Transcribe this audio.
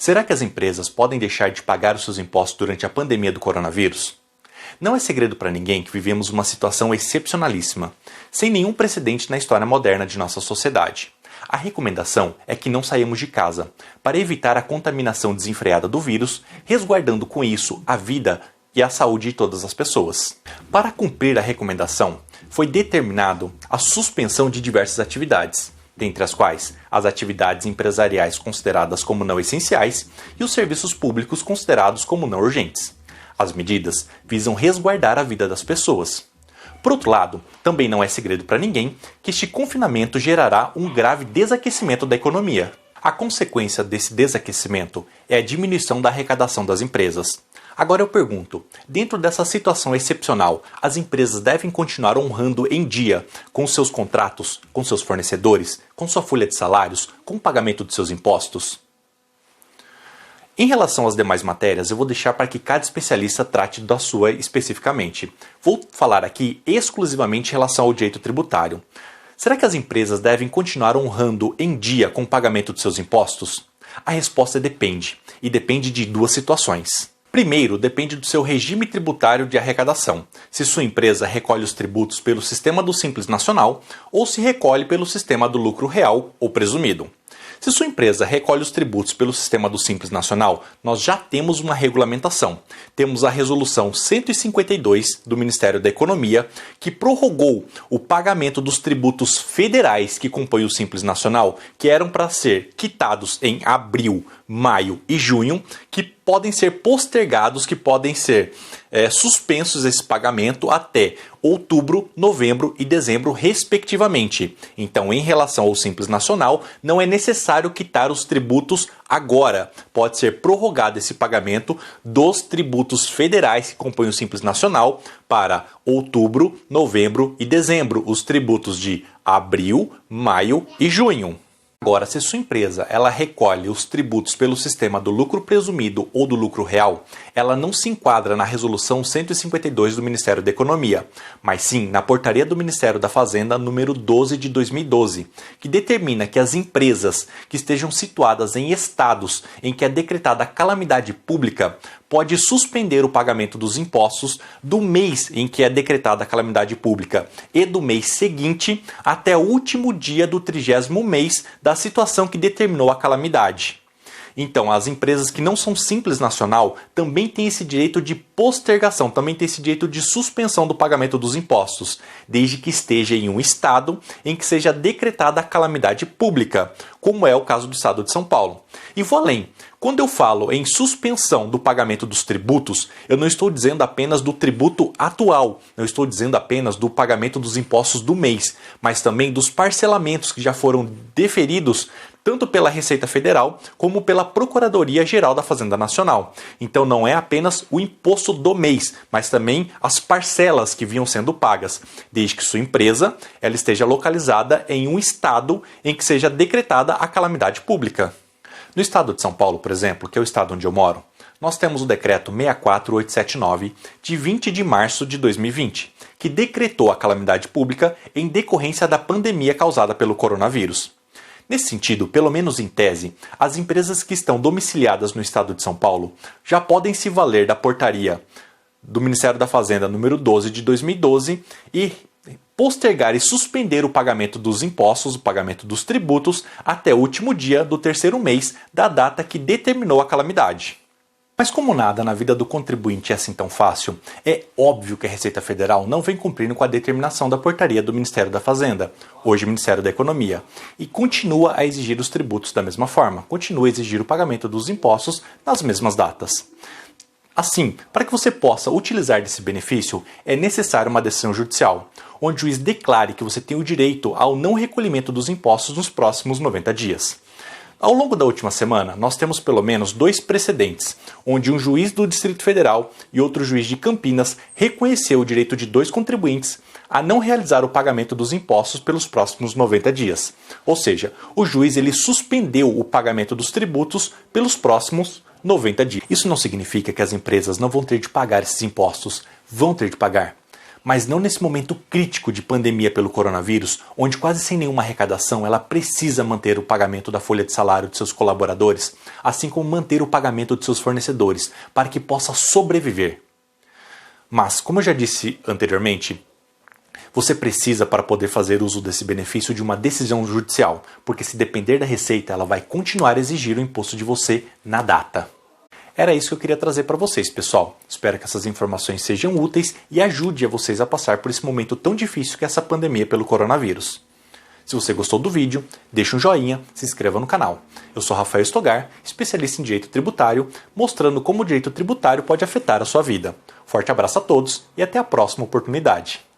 Será que as empresas podem deixar de pagar os seus impostos durante a pandemia do coronavírus? Não é segredo para ninguém que vivemos uma situação excepcionalíssima, sem nenhum precedente na história moderna de nossa sociedade. A recomendação é que não saímos de casa, para evitar a contaminação desenfreada do vírus, resguardando com isso a vida e a saúde de todas as pessoas. Para cumprir a recomendação, foi determinado a suspensão de diversas atividades, dentre as quais as atividades empresariais consideradas como não essenciais e os serviços públicos considerados como não urgentes. As medidas visam resguardar a vida das pessoas. Por outro lado, também não é segredo para ninguém que este confinamento gerará um grave desaquecimento da economia. A consequência desse desaquecimento é a diminuição da arrecadação das empresas. Agora eu pergunto, dentro dessa situação excepcional, as empresas devem continuar honrando em dia com seus contratos, com seus fornecedores, com sua folha de salários, com o pagamento de seus impostos? Em relação às demais matérias, eu vou deixar para que cada especialista trate da sua especificamente. Vou falar aqui exclusivamente em relação ao direito tributário. Será que as empresas devem continuar honrando em dia com o pagamento de seus impostos? A resposta depende, e depende de duas situações. Primeiro, depende do seu regime tributário de arrecadação, se sua empresa recolhe os tributos pelo sistema do Simples Nacional ou se recolhe pelo sistema do lucro real ou presumido. Se sua empresa recolhe os tributos pelo sistema do Simples Nacional, nós já temos uma regulamentação. Temos a Resolução 152 do Ministério da Economia, que prorrogou o pagamento dos tributos federais que compõem o Simples Nacional, que eram para ser quitados em abril, maio e junho, que podem ser postergados, que podem ser suspensos esse pagamento até outubro, novembro e dezembro, respectivamente. Então, em relação ao Simples Nacional, não é necessário quitar os tributos agora. Pode ser prorrogado esse pagamento dos tributos federais que compõem o Simples Nacional para outubro, novembro e dezembro, os tributos de abril, maio e junho. Agora, se sua empresa ela recolhe os tributos pelo sistema do lucro presumido ou do lucro real, ela não se enquadra na Resolução 152 do Ministério da Economia, mas sim na Portaria do Ministério da Fazenda número 12 de 2012, que determina que as empresas que estejam situadas em estados em que é decretada calamidade pública pode suspender o pagamento dos impostos do mês em que é decretada a calamidade pública e do mês seguinte até o último dia do 30º mês da situação que determinou a calamidade. Então, as empresas que não são Simples Nacional também têm esse direito de postergação, também têm esse direito de suspensão do pagamento dos impostos, desde que esteja em um estado em que seja decretada a calamidade pública, como é o caso do estado de São Paulo. E vou além. Quando eu falo em suspensão do pagamento dos tributos, eu não estou dizendo apenas do tributo atual, não estou dizendo apenas do pagamento dos impostos do mês, mas também dos parcelamentos que já foram deferidos tanto pela Receita Federal como pela Procuradoria-Geral da Fazenda Nacional. Então não é apenas o imposto do mês, mas também as parcelas que vinham sendo pagas, desde que sua empresa ela esteja localizada em um estado em que seja decretada a calamidade pública. No estado de São Paulo, por exemplo, que é o estado onde eu moro, nós temos o decreto 64879 de 20 de março de 2020, que decretou a calamidade pública em decorrência da pandemia causada pelo coronavírus. Nesse sentido, pelo menos em tese, as empresas que estão domiciliadas no estado de São Paulo já podem se valer da portaria do Ministério da Fazenda número 12 de 2012 e postergar e suspender o pagamento dos impostos, o pagamento dos tributos, até o último dia do 3º mês da data que determinou a calamidade. Mas como nada na vida do contribuinte é assim tão fácil, é óbvio que a Receita Federal não vem cumprindo com a determinação da portaria do Ministério da Fazenda, hoje Ministério da Economia, e continua a exigir os tributos da mesma forma, continua a exigir o pagamento dos impostos nas mesmas datas. Assim, para que você possa utilizar desse benefício, é necessária uma decisão judicial, onde o juiz declare que você tem o direito ao não recolhimento dos impostos nos próximos 90 dias. Ao longo da última semana, nós temos pelo menos 2 precedentes, onde um juiz do Distrito Federal e outro juiz de Campinas reconheceu o direito de 2 contribuintes a não realizar o pagamento dos impostos pelos próximos 90 dias. Ou seja, o juiz ele suspendeu o pagamento dos tributos pelos próximos 90 dias. Isso não significa que as empresas não vão ter de pagar esses impostos, vão ter de pagar. Mas não nesse momento crítico de pandemia pelo coronavírus, onde quase sem nenhuma arrecadação ela precisa manter o pagamento da folha de salário de seus colaboradores, assim como manter o pagamento de seus fornecedores, para que possa sobreviver. Mas, como eu já disse anteriormente, você precisa, para poder fazer uso desse benefício, de uma decisão judicial, porque se depender da Receita, ela vai continuar a exigir o imposto de você na data. Era isso que eu queria trazer para vocês, pessoal. Espero que essas informações sejam úteis e ajude a vocês a passar por esse momento tão difícil que é essa pandemia pelo coronavírus. Se você gostou do vídeo, deixe um joinha, se inscreva no canal. Eu sou Rafael Stogar, especialista em direito tributário, mostrando como o direito tributário pode afetar a sua vida. Forte abraço a todos e até a próxima oportunidade.